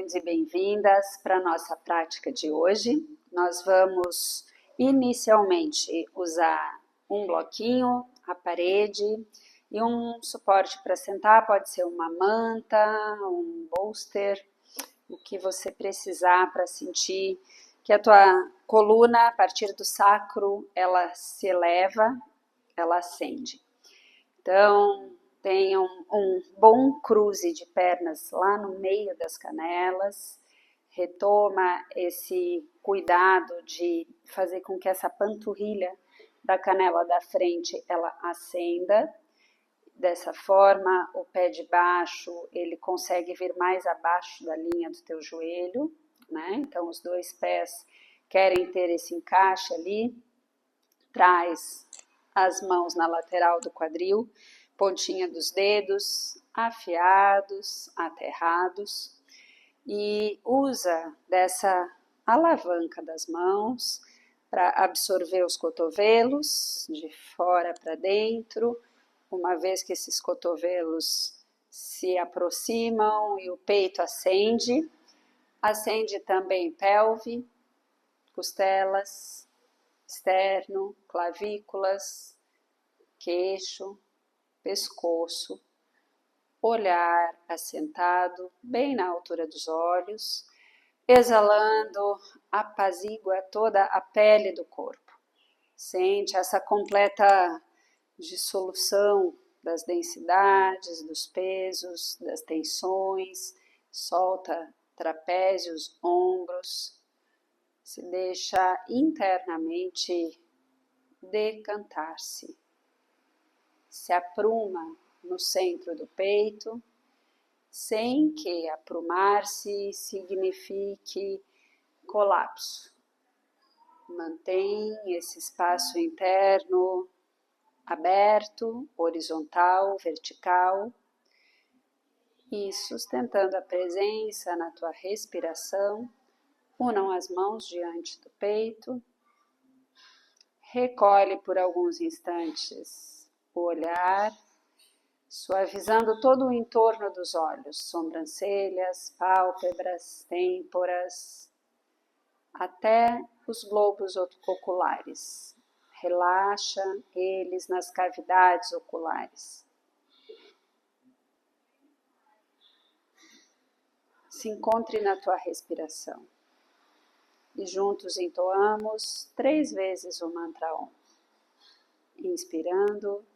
Bem-vindos e bem-vindas para a nossa prática de hoje. Nós vamos inicialmente usar um bloquinho, a parede e um suporte para sentar, pode ser uma manta, um bolster, o que você precisar para sentir que a tua coluna, a partir do sacro, ela se eleva, ela ascende. Então, tenha um bom cruze de pernas lá no meio das canelas, retoma esse cuidado de fazer com que essa panturrilha da canela da frente ela ascenda. Dessa forma, o pé de baixo ele consegue vir mais abaixo da linha do teu joelho, né? Então, os dois pés querem ter esse encaixe ali. Traz as mãos na lateral do quadril, pontinha dos dedos afiados, aterrados, e usa dessa alavanca das mãos para absorver os cotovelos de fora para dentro. Uma vez que esses cotovelos se aproximam e o peito ascende, ascende também pelve, costelas, externo, clavículas, queixo, pescoço, olhar assentado bem na altura dos olhos, exalando, apazigua toda a pele do corpo. Sente essa completa dissolução das densidades, dos pesos, das tensões, solta trapézios, ombros, se deixa internamente decantar-se. Se apruma no centro do peito, sem que aprumar-se signifique colapso. Mantém esse espaço interno aberto, horizontal, vertical, e sustentando a presença na tua respiração. Unam as mãos diante do peito, recolhe por alguns instantes o olhar, suavizando todo o entorno dos olhos, sobrancelhas, pálpebras, têmporas, até os globos oculares. Relaxa eles nas cavidades oculares. Se encontre na tua respiração. E juntos entoamos 3 vezes o mantra Om. Inspirando.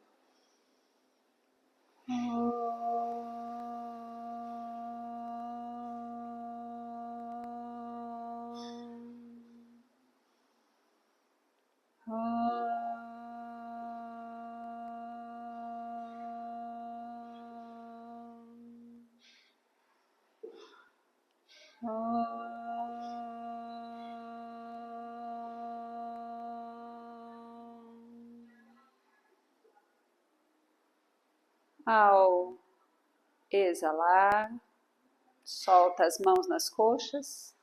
Ao exalar, solta as mãos nas coxas.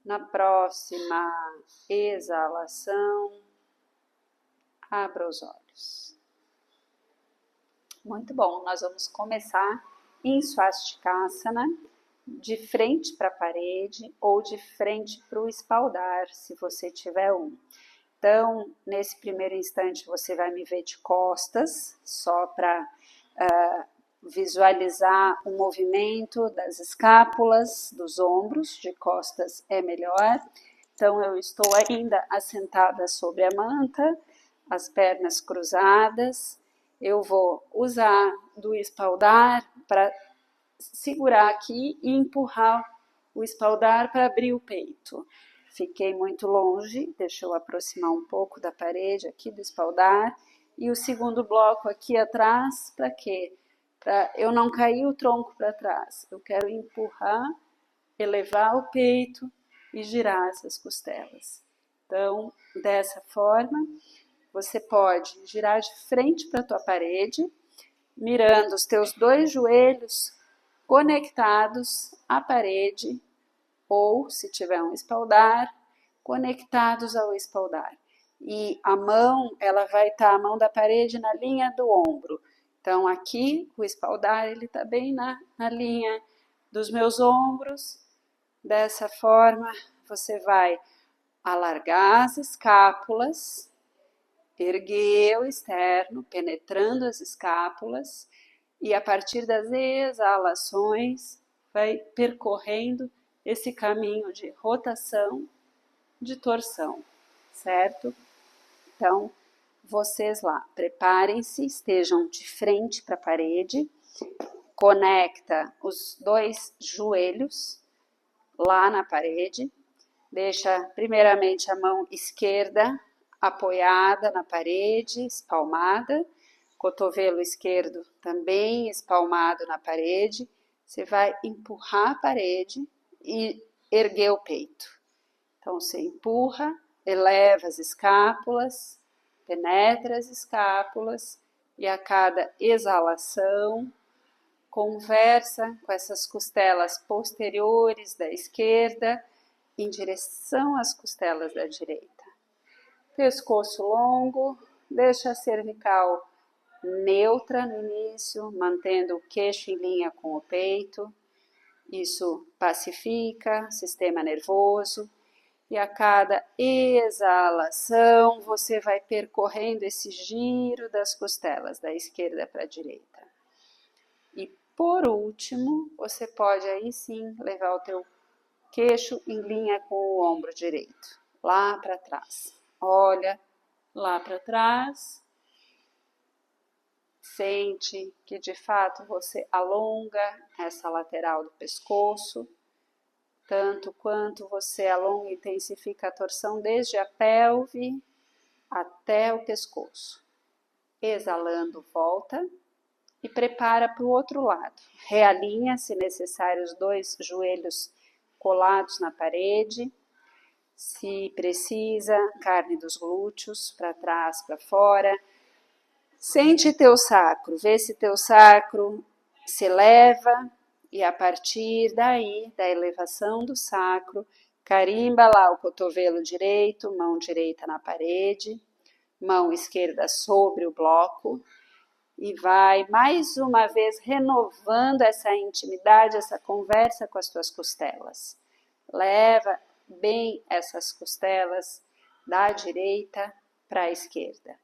Na próxima exalação, abra os olhos. Muito bom, nós vamos começar em Swastikasana, de frente para a parede ou de frente para o espaldar, se você tiver um. Então, nesse primeiro instante, você vai me ver de costas, só para visualizar o movimento das escápulas, dos ombros, de costas é melhor. Então, eu estou ainda assentada sobre a manta, as pernas cruzadas. Eu vou usar do espaldar para segurar aqui e empurrar o espaldar para abrir o peito. Fiquei muito longe, deixa eu aproximar um pouco da parede aqui do espaldar. E o segundo bloco aqui atrás, para quê? Para eu não cair o tronco para trás. Eu quero empurrar, elevar o peito e girar essas costelas. Então, dessa forma, você pode girar de frente para a tua parede, mirando os teus 2 joelhos conectados à parede, ou, se tiver um espaldar, conectados ao espaldar. E a mão, ela vai estar a mão da parede na linha do ombro. Então, aqui, o espaldar, ele está bem na linha dos meus ombros. Dessa forma, você vai alargar as escápulas, erguer o externo, penetrando as escápulas, e a partir das exalações, vai percorrendo esse caminho de rotação, de torção, certo? Então, vocês lá, preparem-se, estejam de frente para a parede, conecta os 2 joelhos lá na parede, deixa primeiramente a mão esquerda apoiada na parede, espalmada, cotovelo esquerdo também espalmado na parede, você vai empurrar a parede e erguer o peito. Então, você empurra, eleva as escápulas, penetra as escápulas e a cada exalação, conversa com essas costelas posteriores da esquerda em direção às costelas da direita. Pescoço longo, deixa a cervical neutra no início, mantendo o queixo em linha com o peito. Isso pacifica o sistema nervoso. E a cada exalação, você vai percorrendo esse giro das costelas, da esquerda para a direita. E por último, você pode aí sim levar o teu queixo em linha com o ombro direito, lá para trás. Olha lá para trás. Sente que de fato você alonga essa lateral do pescoço, tanto quanto você alonga e intensifica a torção desde a pelve até o pescoço. Exalando, volta e prepara para o outro lado. Realinha, se necessário, os 2 joelhos colados na parede. Se precisa, carne dos glúteos, para trás, para fora. Sente teu sacro, vê se teu sacro se eleva e a partir daí, da elevação do sacro, carimba lá o cotovelo direito, mão direita na parede, mão esquerda sobre o bloco e vai mais uma vez renovando essa intimidade, essa conversa com as tuas costelas. Leva bem essas costelas da direita para a esquerda.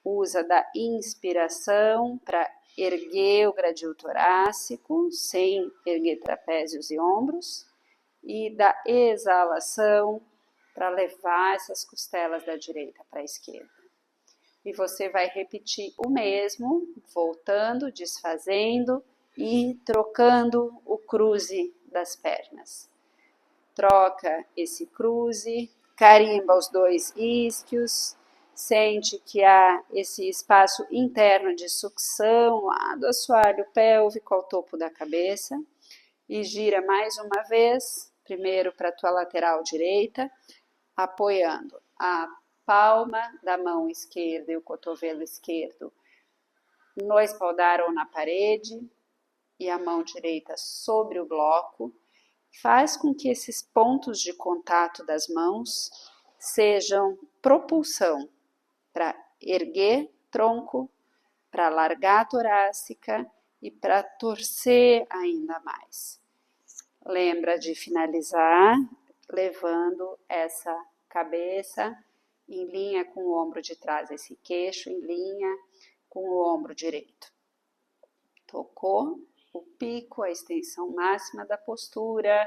Usa da inspiração para erguer o gradil torácico, sem erguer trapézios e ombros, e da exalação para levar essas costelas da direita para a esquerda. E você vai repetir o mesmo, voltando, desfazendo e trocando o cruze das pernas. Troca esse cruze, carimba os 2 isquios, sente que há esse espaço interno de sucção lá do assoalho pélvico ao topo da cabeça e gira mais uma vez, primeiro para a tua lateral direita, apoiando a palma da mão esquerda e o cotovelo esquerdo no espaldar ou na parede e a mão direita sobre o bloco. Faz com que esses pontos de contato das mãos sejam propulsão para erguer tronco, para largar a torácica e para torcer ainda mais. Lembra de finalizar levando essa cabeça em linha com o ombro de trás, esse queixo em linha com o ombro direito. Tocou o pico, a extensão máxima da postura.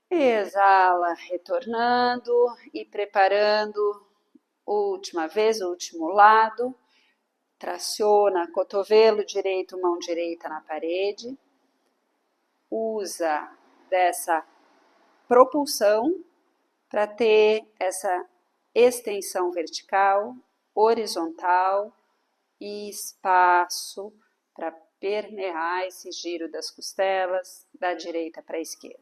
Exala, retornando e preparando. Última vez, o último lado. Traciona cotovelo direito, mão direita na parede. Usa dessa propulsão para ter essa extensão vertical, horizontal e espaço para permear esse giro das costelas da direita para a esquerda.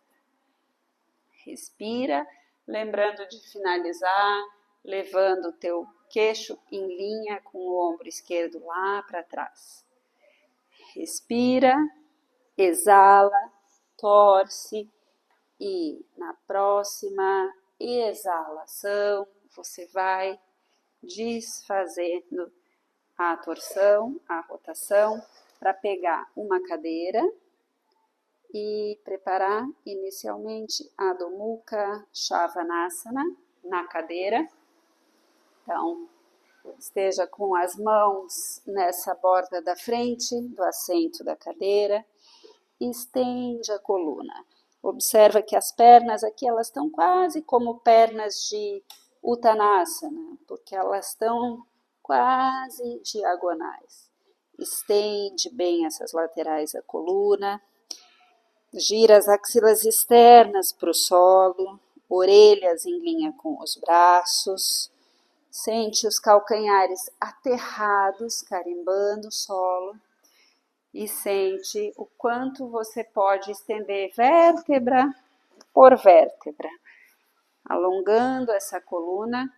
Respira, lembrando de finalizar, levando o teu queixo em linha com o ombro esquerdo lá para trás. Respira, exala, torce e na próxima exalação você vai desfazendo a torção, a rotação, para pegar uma cadeira e preparar inicialmente Adho Mukha Svanasana na cadeira. Então, esteja com as mãos nessa borda da frente do assento da cadeira, estende a coluna. Observa que as pernas aqui, elas estão quase como pernas de Uttanasana, porque elas estão quase diagonais. Estende bem essas laterais da coluna, gira as axilas externas para o solo, orelhas em linha com os braços, sente os calcanhares aterrados, carimbando o solo, e sente o quanto você pode estender vértebra por vértebra, alongando essa coluna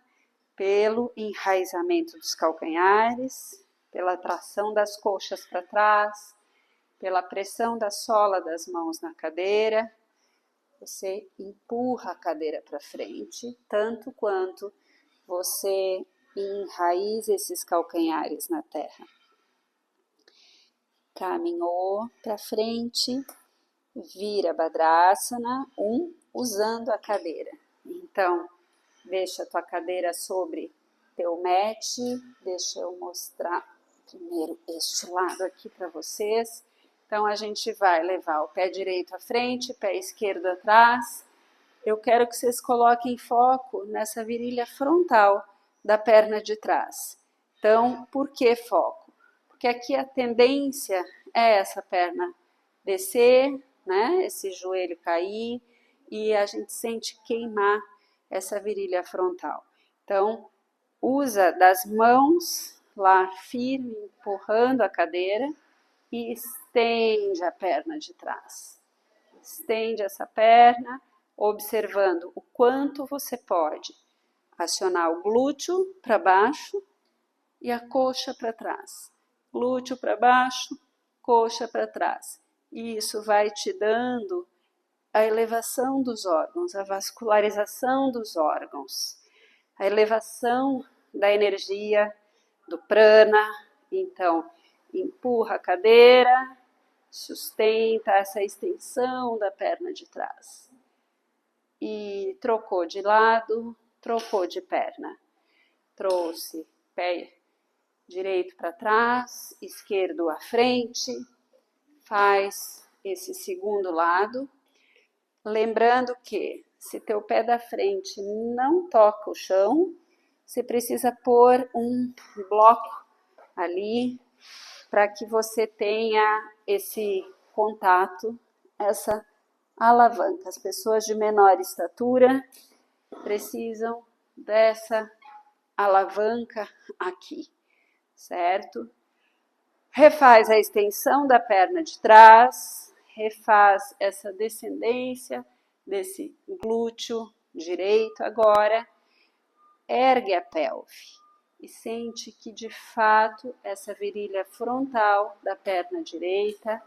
pelo enraizamento dos calcanhares, pela tração das coxas para trás, pela pressão da sola das mãos na cadeira. Você empurra a cadeira para frente, tanto quanto você enraiza esses calcanhares na terra. Caminhou para frente, Virabhadrasana 1, usando a cadeira. Então, deixa a tua cadeira sobre teu mat, deixa eu mostrar primeiro este lado aqui para vocês. Então, a gente vai levar o pé direito à frente, pé esquerdo atrás. Eu quero que vocês coloquem foco nessa virilha frontal da perna de trás. Então, por que foco? Porque aqui a tendência é essa perna descer, né? Esse joelho cair e a gente sente queimar essa virilha frontal. Então, usa das mãos lá firme, empurrando a cadeira e estende a perna de trás. Estende essa perna, observando o quanto você pode acionar o glúteo para baixo e a coxa para trás. Glúteo para baixo, coxa para trás. E isso vai te dando a elevação dos órgãos, a vascularização dos órgãos, a elevação da energia, do prana. Então, empurra a cadeira, sustenta essa extensão da perna de trás. E trocou de lado, trocou de perna. Trouxe pé direito para trás, esquerdo à frente, faz esse segundo lado, lembrando que se teu pé da frente não toca o chão, você precisa pôr um bloco ali para que você tenha esse contato, essa alavanca. As pessoas de menor estatura precisam dessa alavanca aqui, certo? Refaz a extensão da perna de trás, refaz essa descendência desse glúteo direito agora, ergue a pelve e sente que de fato essa virilha frontal da perna direita,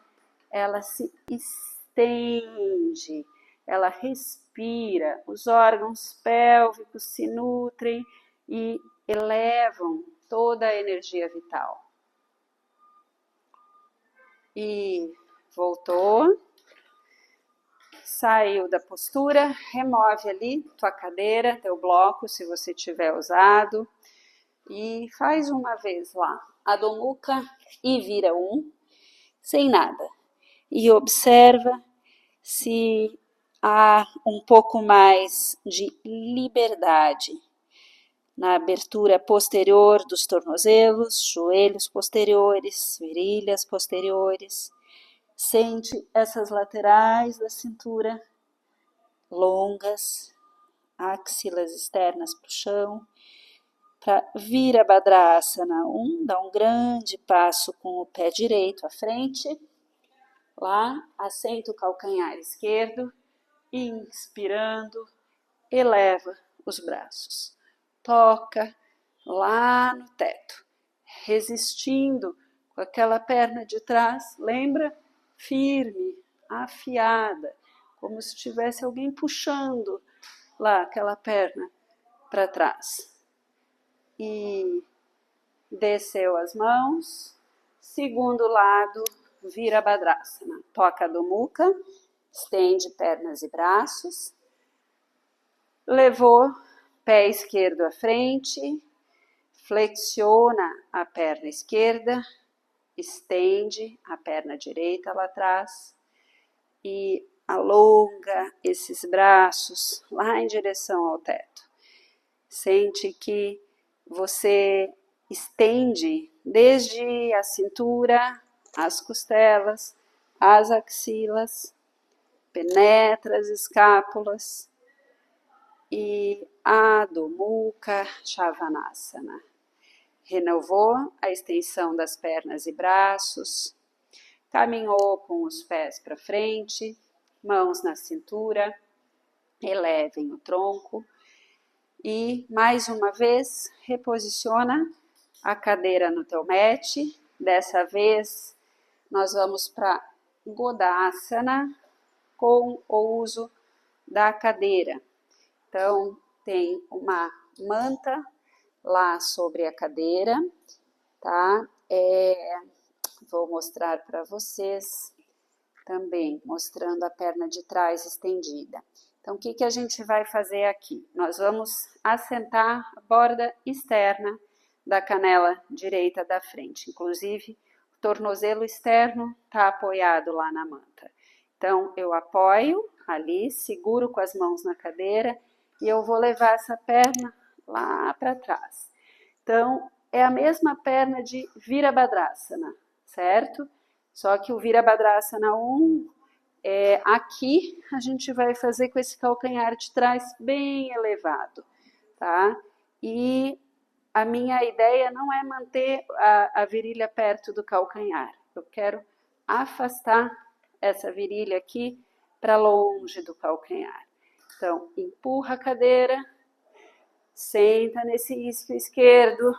ela se estende, ela respira, os órgãos pélvicos se nutrem e elevam toda a energia vital. E voltou, saiu da postura, remove ali tua cadeira, teu bloco, se você tiver usado, e faz uma vez lá, Adho Mukha e vira sem nada. E observa se há um pouco mais de liberdade na abertura posterior dos tornozelos, joelhos posteriores, virilhas posteriores. Sente essas laterais da cintura longas, axilas externas para o chão. Para Virabhadrasana 1, dá um grande passo com o pé direito à frente. Lá, assenta o calcanhar esquerdo, inspirando, eleva os braços. Toca lá no teto, resistindo com aquela perna de trás, lembra? Firme, afiada, como se tivesse alguém puxando lá aquela perna para trás. E desceu as mãos, segundo lado, Virabhadrasana. Toca Adho Mukha, estende pernas e braços, levou pé esquerdo à frente, flexiona a perna esquerda, estende a perna direita lá atrás e alonga esses braços lá em direção ao teto. Sente que você estende desde a cintura, as costelas, as axilas, penetra as escápulas e Adho Mukha Svanasana. Renovou a extensão das pernas e braços, caminhou com os pés para frente, mãos na cintura, elevem o tronco e, mais uma vez, reposiciona a cadeira no teu mat. Dessa vez, nós vamos para Godasana com o uso da cadeira. Então, tem uma manta lá sobre a cadeira, tá? Vou mostrar para vocês também, mostrando a perna de trás estendida. Então, o que a gente vai fazer aqui? Nós vamos assentar a borda externa da canela direita da frente. Inclusive, o tornozelo externo está apoiado lá na manta. Então, eu apoio ali, seguro com as mãos na cadeira e eu vou levar essa perna lá para trás. Então, é a mesma perna de Virabhadrasana, certo? Só que o Virabhadrasana 1, aqui a gente vai fazer com esse calcanhar de trás bem elevado, tá? E a minha ideia não é manter a virilha perto do calcanhar. Eu quero afastar essa virilha aqui para longe do calcanhar. Então, empurra a cadeira, senta nesse isquio esquerdo,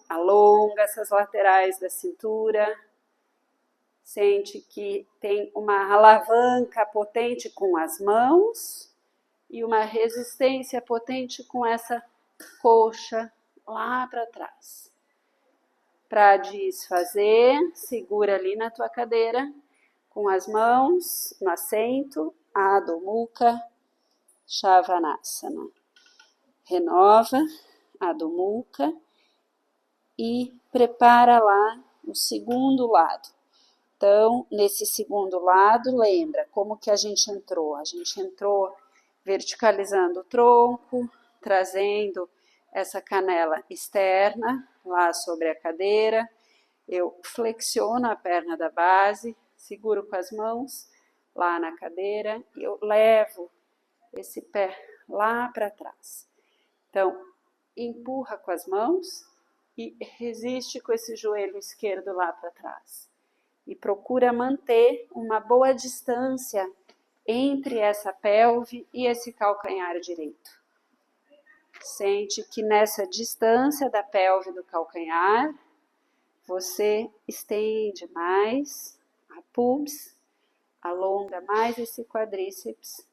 alonga essas laterais da cintura, sente que tem uma alavanca potente com as mãos e uma resistência potente com essa coxa lá para trás. Para desfazer, segura ali na tua cadeira com as mãos no assento, Adho Mukha Svanasana. Renova Adho Mukha e prepara lá o segundo lado. Então, nesse segundo lado, lembra como que a gente entrou? A gente entrou verticalizando o tronco, trazendo essa canela externa lá sobre a cadeira. Eu flexiono a perna da base, seguro com as mãos lá na cadeira e eu levo esse pé lá para trás. Então, empurra com as mãos e resiste com esse joelho esquerdo lá para trás. E procura manter uma boa distância entre essa pelve e esse calcanhar direito. Sente que nessa distância da pelve do calcanhar, você estende mais a pubis, alonga mais esse quadríceps,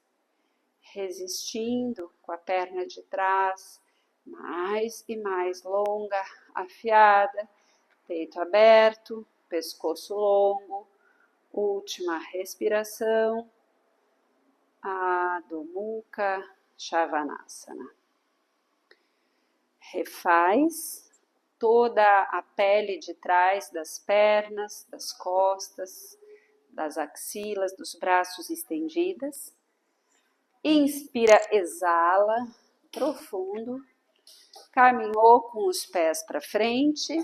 resistindo com a perna de trás, mais e mais longa, afiada, peito aberto, pescoço longo, última respiração, Adho Mukha Svanasana. Refaz toda a pele de trás das pernas, das costas, das axilas, dos braços estendidas. Inspira, exala, profundo. Caminhou com os pés para frente.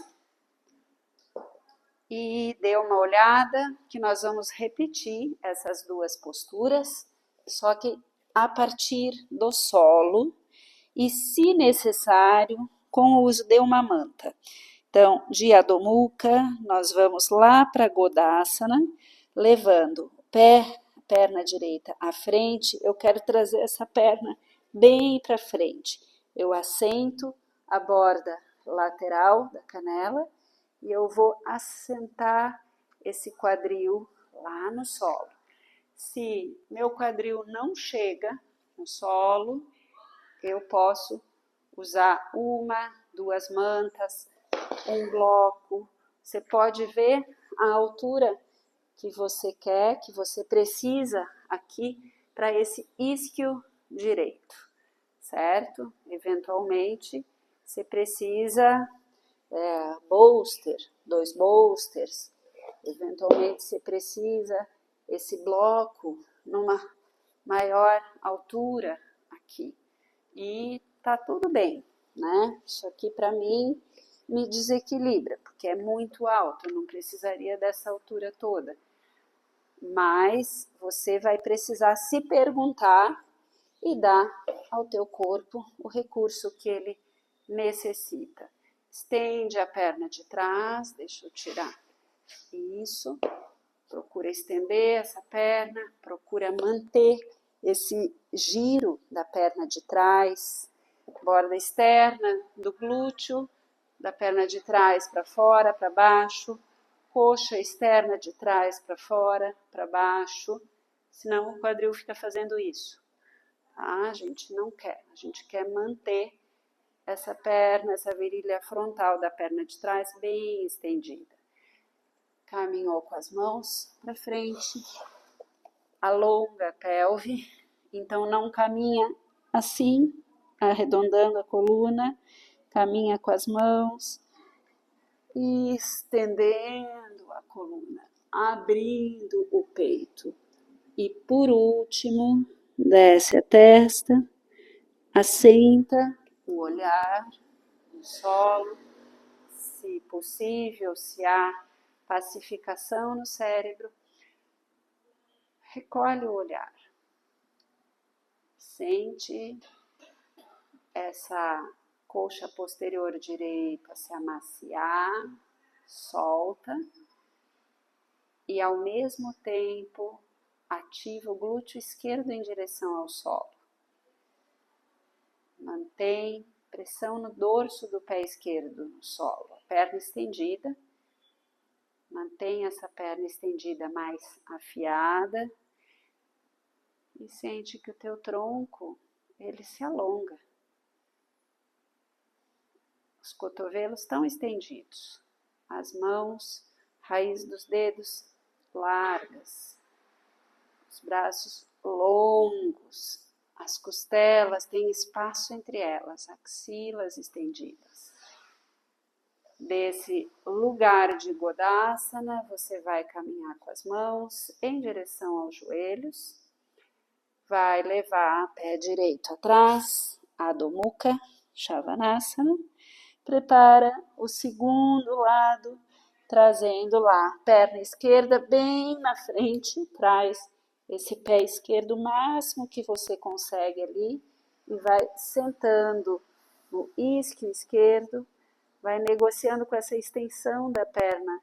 E dê uma olhada que nós vamos repetir essas duas posturas, só que a partir do solo e, se necessário, com o uso de uma manta. Então, de Adho Mukha, nós vamos lá para Godasana, levando o pé, a perna direita à frente. Eu quero trazer essa perna bem para frente. Eu assento a borda lateral da canela e eu vou assentar esse quadril lá no solo. Se meu quadril não chega no solo, eu posso usar uma, duas mantas, um bloco. Você pode ver a altura que você quer, que você precisa aqui para esse isquio direito, certo? Eventualmente, você precisa bolster, 2 bolsters, eventualmente você precisa esse bloco numa maior altura aqui. E tá tudo bem, né? Isso aqui para mim me desequilibra, porque é muito alto, eu não precisaria dessa altura toda. Mas você vai precisar se perguntar e dar ao teu corpo o recurso que ele necessita. Estende a perna de trás, deixa eu tirar isso. Procura estender essa perna, procura manter esse giro da perna de trás, borda externa do glúteo, da perna de trás para fora, para baixo, coxa externa de trás para fora, para baixo, senão o quadril fica fazendo isso. Tá? A gente não quer, a gente quer manter essa perna, essa virilha frontal da perna de trás bem estendida. Caminhou com as mãos para frente, alonga a pelve, então não caminha assim, arredondando a coluna, caminha com as mãos, estendendo a coluna, abrindo o peito. E por último, desce a testa, assenta o olhar no solo, se possível, se há pacificação no cérebro, recolhe o olhar. Sente essa coxa posterior direita se amaciar, solta e ao mesmo tempo ativa o glúteo esquerdo em direção ao solo. Mantém pressão no dorso do pé esquerdo no solo, a perna estendida. Mantém essa perna estendida mais afiada e sente que o teu tronco, ele se alonga. Os cotovelos estão estendidos, as mãos, raiz dos dedos largas, os braços longos, as costelas têm espaço entre elas, axilas estendidas. Desse lugar de Godasana, você vai caminhar com as mãos em direção aos joelhos, vai levar o pé direito atrás, Adho Mukha Svanasana, prepara o segundo lado, trazendo lá, perna esquerda bem na frente, traz esse pé esquerdo o máximo que você consegue ali e vai sentando no isquio esquerdo, vai negociando com essa extensão da perna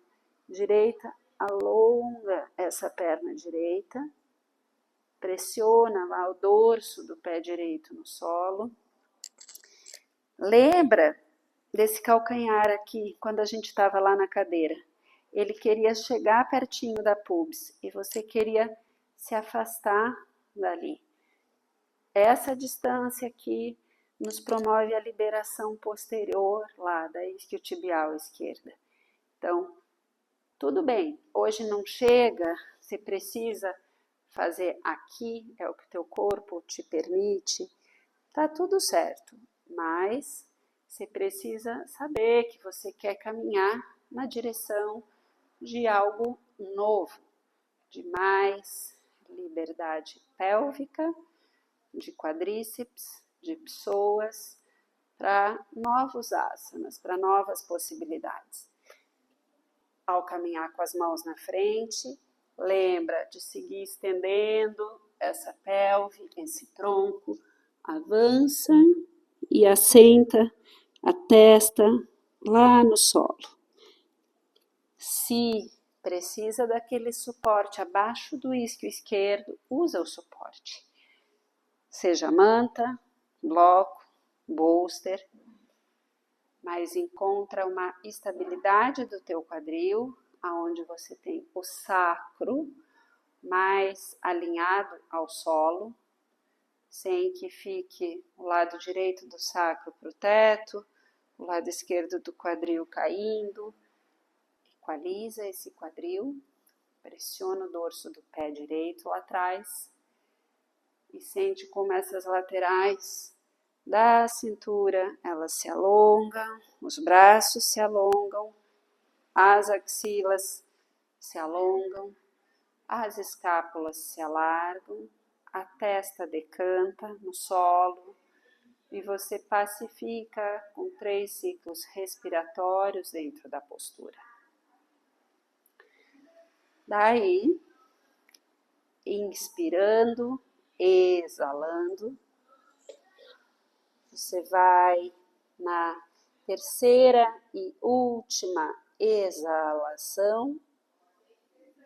direita, alonga essa perna direita, pressiona lá o dorso do pé direito no solo. Lembra desse calcanhar aqui, quando a gente estava lá na cadeira? Ele queria chegar pertinho da pubis e você queria se afastar dali. Essa distância aqui nos promove a liberação posterior lá da isquiotibial esquerda. Então, tudo bem, hoje não chega, você precisa fazer aqui, é o que o teu corpo te permite, tá tudo certo, mas você precisa saber que você quer caminhar na direção de algo novo, de mais liberdade pélvica, de quadríceps, de psoas, para novos asanas, para novas possibilidades. Ao caminhar com as mãos na frente, lembra de seguir estendendo essa pelve, esse tronco, avança e assenta a testa lá no solo. Se precisa daquele suporte abaixo do isquio esquerdo, usa o suporte. Seja manta, bloco, bolster, mas encontra uma estabilidade do teu quadril, aonde você tem o sacro mais alinhado ao solo, sem que fique o lado direito do sacro para o teto, o lado esquerdo do quadril caindo. equaliza esse quadril, pressiona o dorso do pé direito lá atrás e sente como essas laterais da cintura, elas se alongam, os braços se alongam, as axilas se alongam, as escápulas se alargam, a testa decanta no solo e você pacifica com 3 ciclos respiratórios dentro da postura. Daí, inspirando, exalando, você vai na terceira e última exalação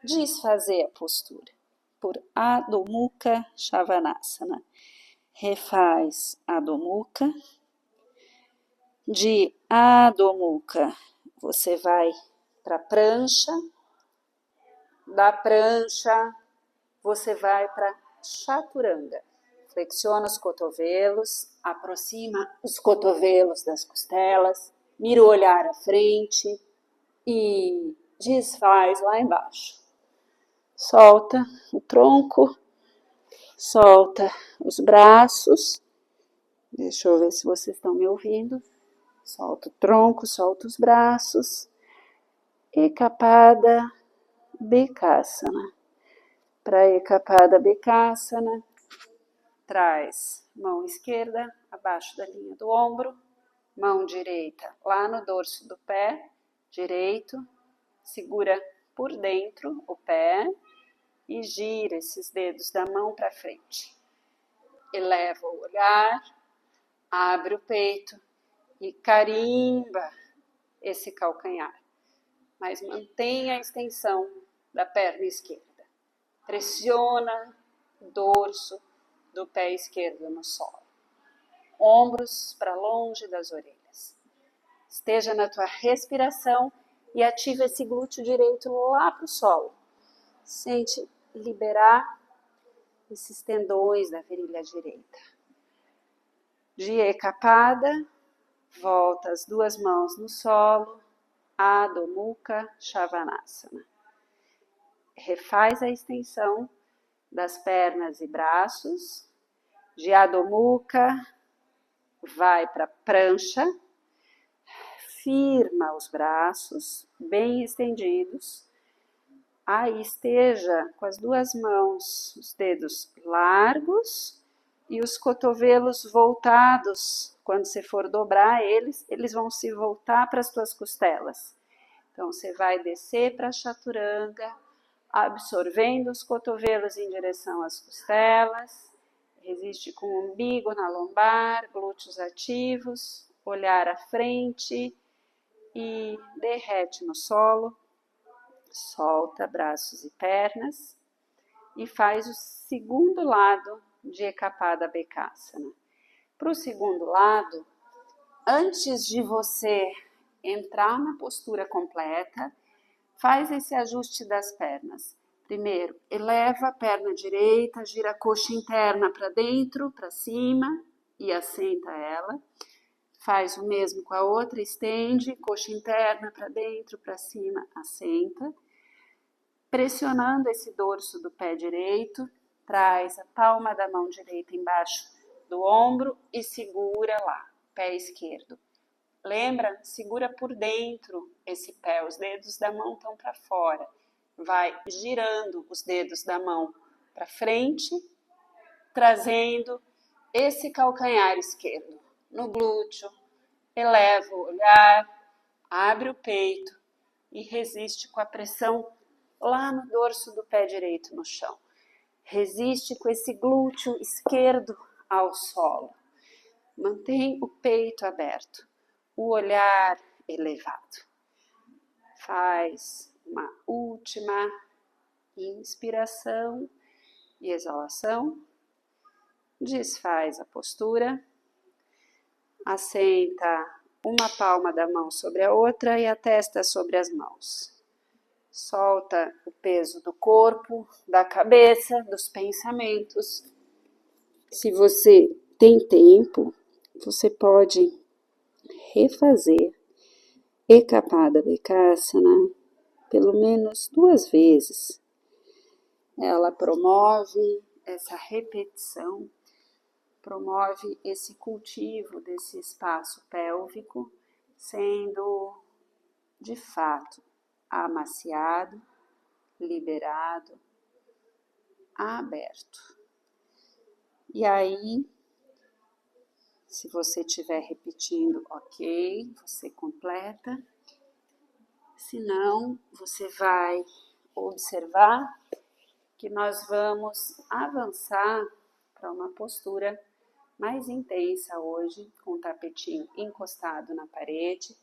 desfazer a postura por Adho Mukha Svanasana. Refaz Adho Mukha. De Adho Mukha você vai para a prancha. Da prancha você vai para Chaturanga. Flexiona os cotovelos, aproxima os cotovelos das costelas, mira o olhar à frente e desfaz lá embaixo. Solta o tronco, solta os braços. Deixa eu ver se vocês estão me ouvindo. Solta o tronco, solta os braços. Ekapada Bekasana. Para Ekapada Bekasana, traz mão esquerda abaixo da linha do ombro, mão direita lá no dorso do pé direito, segura por dentro o pé e gira esses dedos da mão para frente. Eleva o olhar, abre o peito e carimba esse calcanhar, mas mantenha a extensão da perna esquerda. Pressiona o dorso do pé esquerdo no solo. Ombros para longe das orelhas. Esteja na tua respiração e ativa esse glúteo direito lá para o solo. Sente liberar esses tendões da virilha direita. De Ekapada, volta as 2 mãos no solo, Adho Mukha Svanasana. Refaz a extensão das pernas e braços. De Adho Mukha, vai para a prancha, firma os braços bem estendidos. Aí esteja com as 2 mãos, os dedos largos e os cotovelos voltados. Quando você for dobrar eles vão se voltar para as tuas costelas. Então, você vai descer para a Chaturanga, absorvendo os cotovelos em direção às costelas. Resiste com o umbigo na lombar, glúteos ativos, olhar à frente e derrete no solo. Solta braços e pernas e faz o segundo lado de Ekapada Bekasana. Para o segundo lado, antes de você entrar na postura completa, faz esse ajuste das pernas. Primeiro, eleva a perna direita, gira a coxa interna para dentro, para cima e assenta ela. Faz o mesmo com a outra, estende, coxa interna para dentro, para cima, assenta. Pressionando esse dorso do pé direito, traz a palma da mão direita embaixo do ombro e segura lá, pé esquerdo. Lembra? Segura por dentro esse pé, os dedos da mão estão para fora. Vai girando os dedos da mão para frente, trazendo esse calcanhar esquerdo no glúteo. Eleva o olhar, abre o peito e resiste com a pressão lá no dorso do pé direito no chão. Resiste com esse glúteo esquerdo ao solo. Mantém o peito aberto, o olhar elevado. Faz uma última inspiração e exalação. Desfaz a postura. Assenta uma palma da mão sobre a outra e a testa sobre as mãos. Solta o peso do corpo, da cabeça, dos pensamentos. Se você tem tempo, você pode refazer Ekapada Bekasana pelo menos 2 vezes. Ela promove essa repetição, promove esse cultivo desse espaço pélvico, sendo de fato amaciado, liberado, aberto. E aí, se você estiver repetindo, ok, você completa. Se não, você vai observar que nós vamos avançar para uma postura mais intensa hoje, com o tapetinho encostado na parede,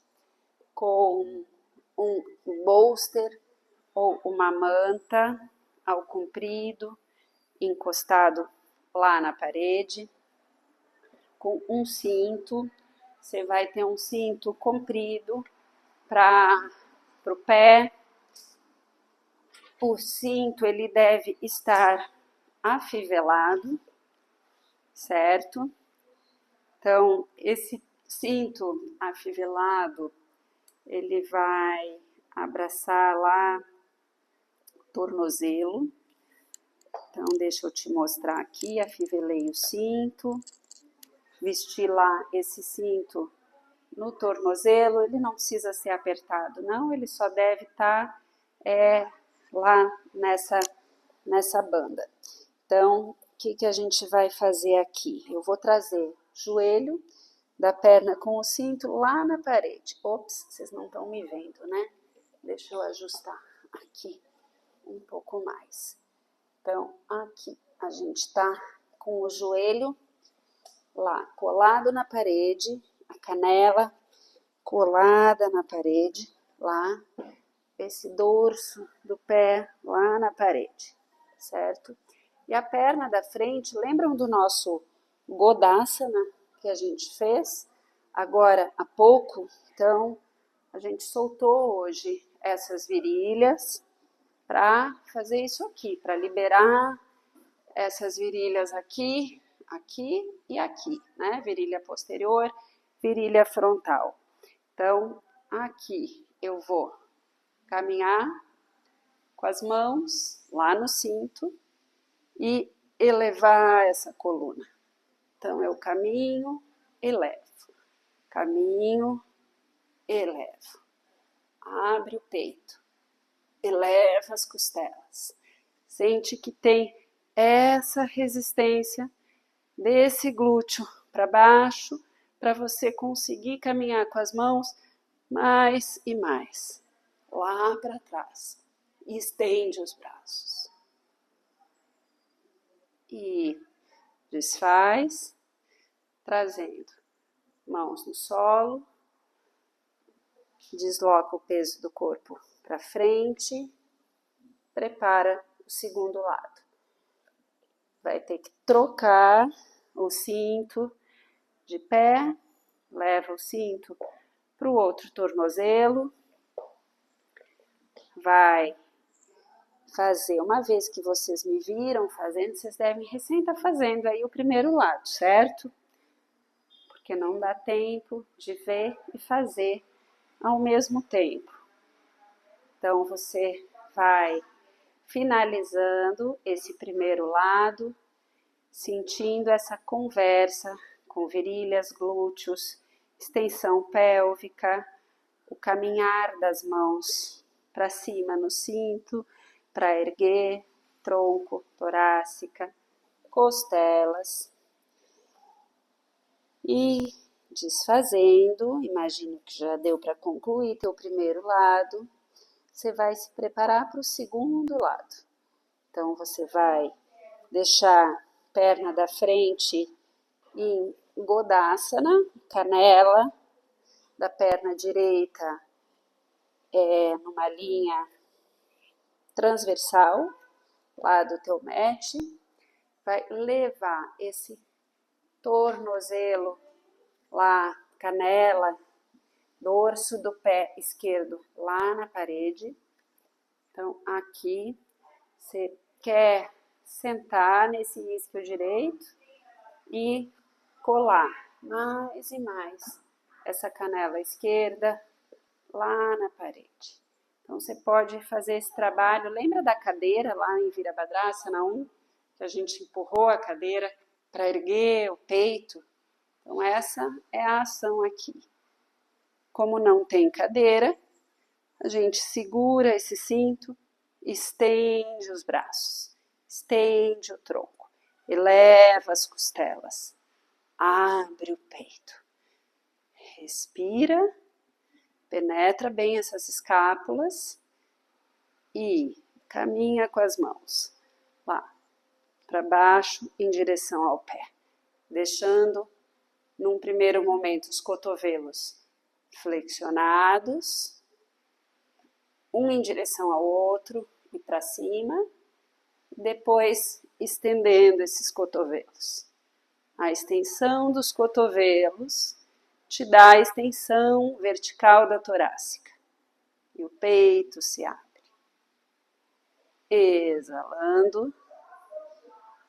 com um bolster ou uma manta ao comprido, encostado lá na parede, com um cinto. Você vai ter um cinto comprido para o pé. O cinto ele deve estar afivelado, certo? Então, esse cinto afivelado, ele vai abraçar lá o tornozelo. Então, deixa eu te mostrar aqui, afivelei o cinto, vesti lá esse cinto no tornozelo, ele não precisa ser apertado, não, ele só deve estar lá nessa banda. Então, o que a gente vai fazer aqui? Eu vou trazer o joelho da perna com o cinto lá na parede. Ops, vocês não estão me vendo, né? Deixa eu ajustar aqui um pouco mais. Então, aqui a gente tá com o joelho lá colado na parede, a canela colada na parede, lá, esse dorso do pé lá na parede, certo? E a perna da frente, lembram do nosso Godasana que a gente fez agora há pouco? Então, a gente soltou hoje essas virilhas para fazer isso aqui, para liberar essas virilhas aqui, aqui e aqui, né? Virilha posterior, virilha frontal. Então, aqui eu vou caminhar com as mãos lá no cinto e elevar essa coluna. Então, eu caminho, caminho, elevo. Abre o peito, eleva as costelas. Sente que tem essa resistência desse glúteo para baixo, para você conseguir caminhar com as mãos mais e mais, lá para trás. E estende os braços. E desfaz, trazendo mãos no solo, desloca o peso do corpo para frente, prepara o segundo lado. Vai ter que trocar o cinto de pé, leva o cinto para o outro tornozelo, vai fazer, uma vez que vocês me viram fazendo, vocês devem recém estar fazendo aí o primeiro lado, certo? Porque não dá tempo de ver e fazer ao mesmo tempo. Então, você vai finalizando esse primeiro lado, sentindo essa conversa com virilhas, glúteos, extensão pélvica, o caminhar das mãos para cima no cinto, para erguer tronco, torácica, costelas. E desfazendo, imagino que já deu para concluir teu primeiro lado, você vai se preparar para o segundo lado. Então, você vai deixar a perna da frente em Godasana, canela da perna direita numa linha transversal, lá do teu mat, vai levar esse tornozelo lá, canela, dorso do pé esquerdo lá na parede. Então, aqui, você quer sentar nesse isquio direito e colar mais e mais essa canela esquerda lá na parede. Então, você pode fazer esse trabalho. Lembra da cadeira lá em Virabhadrasana 1? Que a gente empurrou a cadeira para erguer o peito? Então, essa é a ação aqui. Como não tem cadeira, a gente segura esse cinto, estende os braços, estende o tronco, eleva as costelas, abre o peito, respira, penetra bem essas escápulas e caminha com as mãos lá para baixo em direção ao pé, deixando num primeiro momento os cotovelos flexionados, um em direção ao outro e para cima, depois estendendo esses cotovelos. A extensão dos cotovelos te dá a extensão vertical da torácica e o peito se abre. Exalando,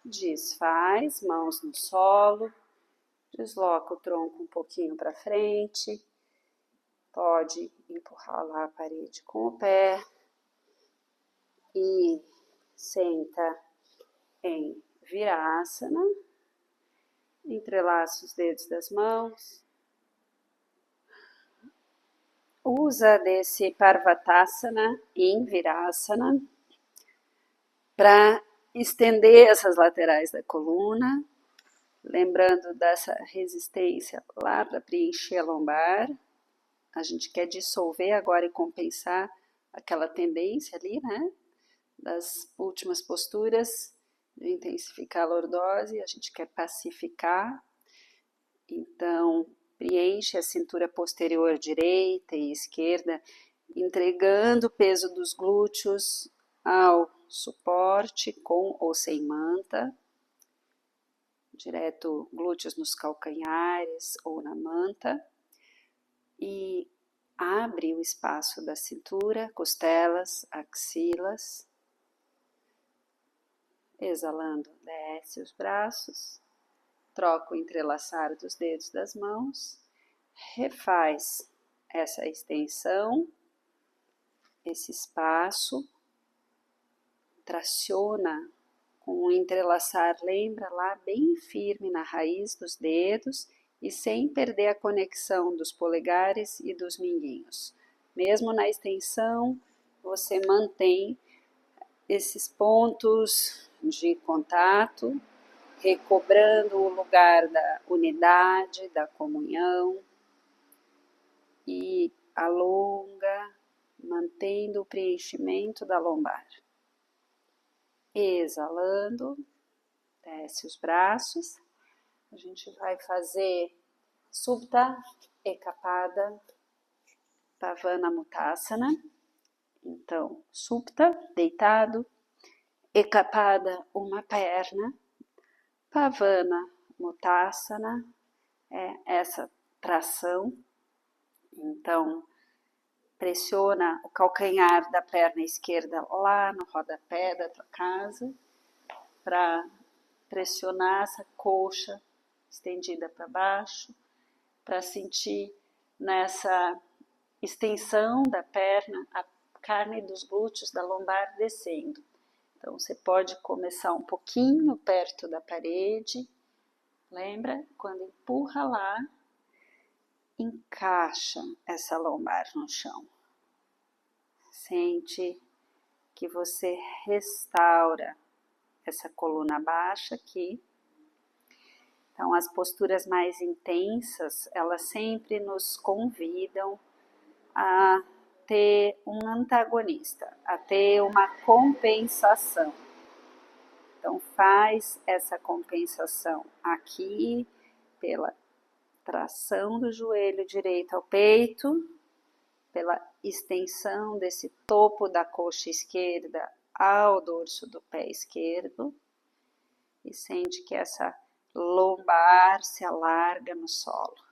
desfaz, mãos no solo, desloca o tronco um pouquinho para frente. Pode empurrar lá a parede com o pé e senta em Virasana, entrelaça os dedos das mãos, usa desse Parvatasana em Virasana para estender essas laterais da coluna, lembrando dessa resistência lá para preencher a lombar. A gente quer dissolver agora e compensar aquela tendência ali, né? Das últimas posturas, de intensificar a lordose, a gente quer pacificar. Então, preenche a cintura posterior direita e esquerda, entregando o peso dos glúteos ao suporte, com ou sem manta. Direto glúteos nos calcanhares ou na manta. E abre o espaço da cintura, costelas, axilas. Exalando, desce os braços, troca o entrelaçar dos dedos das mãos, refaz essa extensão, esse espaço, traciona com o entrelaçar, lembra lá, bem firme na raiz dos dedos e sem perder a conexão dos polegares e dos minguinhos. Mesmo na extensão, você mantém esses pontos de contato, recobrando o lugar da unidade, da comunhão, e alonga, mantendo o preenchimento da lombar. Exalando, desce os braços. A gente vai fazer Supta Ekapada Pavana Muttasana. Então, Supta, deitado, Ekapada, uma perna, Pavana Muttasana, é essa tração. Então, pressiona o calcanhar da perna esquerda lá no rodapé da tua casa, para pressionar essa coxa estendida para baixo, para sentir nessa extensão da perna a carne dos glúteos da lombar descendo. Então, você pode começar um pouquinho perto da parede. Lembra? Quando empurra lá, encaixa essa lombar no chão. Sente que você restaura essa coluna baixa aqui. Então, as posturas mais intensas, elas sempre nos convidam a ter um antagonista, a ter uma compensação. Então, faz essa compensação aqui, pela tração do joelho direito ao peito, pela extensão desse topo da coxa esquerda ao dorso do pé esquerdo, e sente que essa lombar se alarga no solo.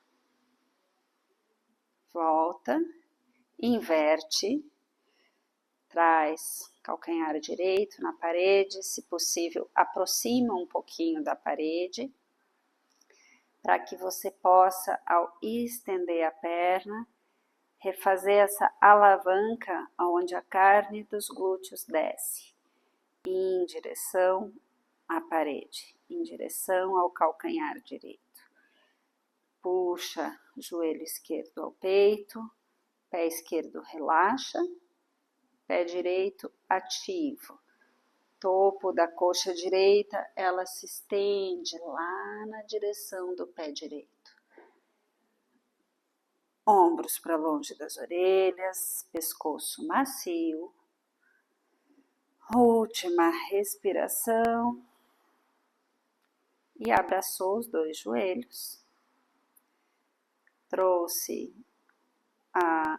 Volta, inverte, traz calcanhar direito na parede, se possível aproxima um pouquinho da parede, para que você possa, ao estender a perna, refazer essa alavanca onde a carne dos glúteos desce, em direção à parede, em direção ao calcanhar direito. Puxa joelho esquerdo ao peito, pé esquerdo relaxa, pé direito ativo. Topo da coxa direita, ela se estende lá na direção do pé direito. Ombros para longe das orelhas, pescoço macio. Última respiração. E abraçou os dois joelhos. Trouxe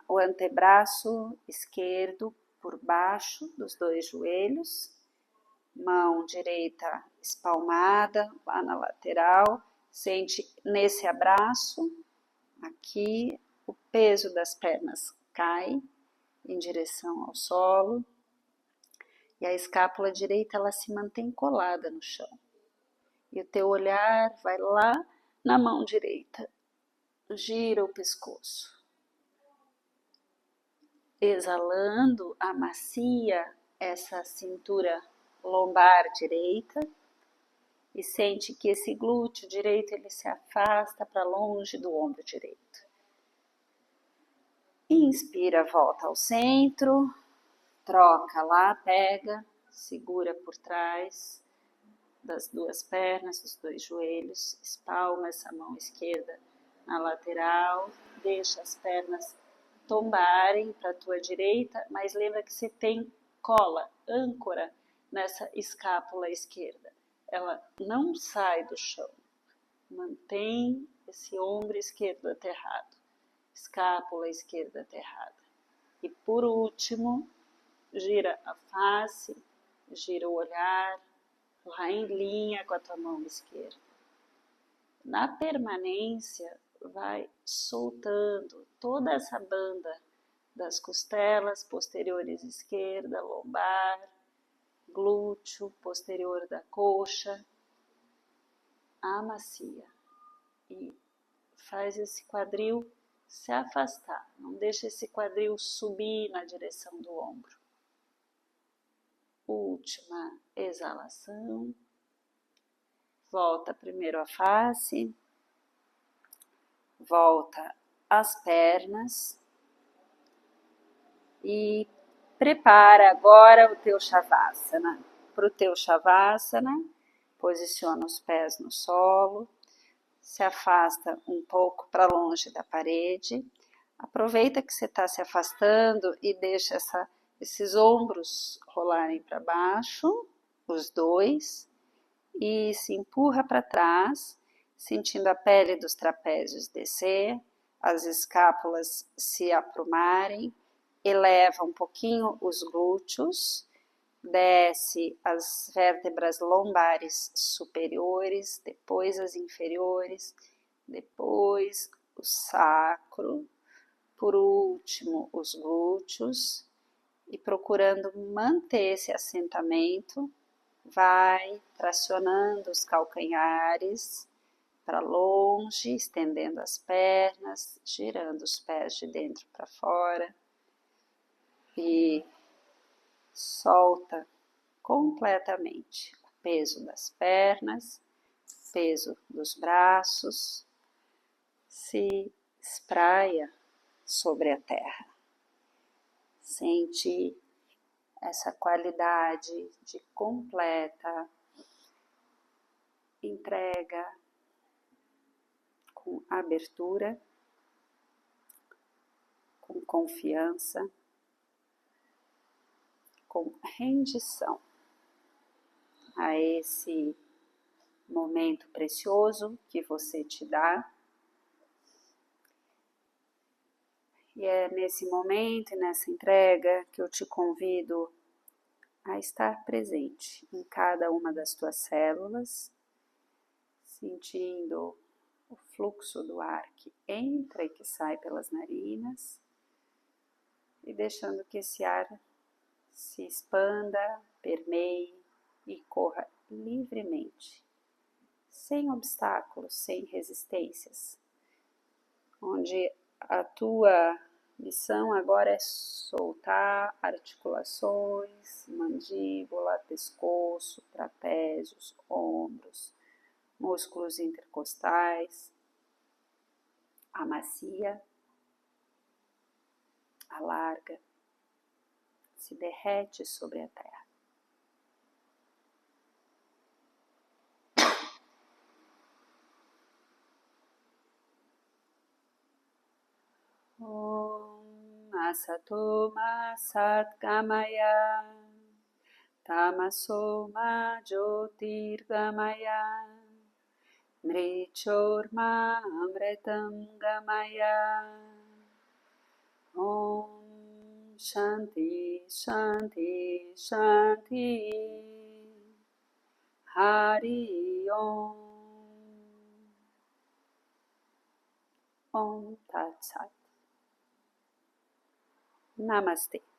o antebraço esquerdo por baixo dos dois joelhos. Mão direita espalmada lá na lateral. Sente nesse abraço, aqui, o peso das pernas cai em direção ao solo. E a escápula direita, ela se mantém colada no chão. E o teu olhar vai lá na mão direita. Gira o pescoço. Exalando, amacia essa cintura lombar direita e sente que esse glúteo direito ele se afasta para longe do ombro direito. Inspira, volta ao centro, troca lá, pega, segura por trás das duas pernas, dos dois joelhos, espalma essa mão esquerda na lateral, deixa as pernas tombarem para a tua direita, mas lembra que você tem cola, âncora nessa escápula esquerda. Ela não sai do chão. Mantém esse ombro esquerdo aterrado, escápula esquerda aterrada. E por último, gira a face, gira o olhar, lá em linha com a tua mão esquerda. Na permanência, vai soltando toda essa banda das costelas posteriores esquerda, lombar, glúteo posterior da coxa, amacia e faz esse quadril se afastar, não deixa esse quadril subir na direção do ombro. Última exalação, volta primeiro a face, volta as pernas e prepara agora o teu Shavasana. Para o teu Shavasana, posiciona os pés no solo, se afasta um pouco para longe da parede. Aproveita que você está se afastando e deixa esses ombros rolarem para baixo, os dois, e se empurra para trás, sentindo a pele dos trapézios descer, as escápulas se aprumarem. Eleva um pouquinho os glúteos, desce as vértebras lombares superiores, depois as inferiores, depois o sacro, por último os glúteos, e procurando manter esse assentamento, vai tracionando os calcanhares para longe, estendendo as pernas, girando os pés de dentro para fora. E solta completamente o peso das pernas, peso dos braços, se espraia sobre a terra. Sente essa qualidade de completa entrega com abertura, com confiança, com rendição a esse momento precioso que você te dá. E é nesse momento e nessa entrega que eu te convido a estar presente em cada uma das tuas células, sentindo o fluxo do ar que entra e que sai pelas narinas e deixando que esse ar se expanda, permeie e corra livremente, sem obstáculos, sem resistências, onde a tua Missão agora é soltar articulações, mandíbula, pescoço, trapézios, ombros, músculos intercostais, amacia, alarga, se derrete sobre a terra. Om Asato Ma Satgamaya Tamaso Ma Jyotirgamaya Mrichorma Amritam Gamaya. Om Shanti Shanti Shanti Hari Om. Om Tat Sat. Namastê.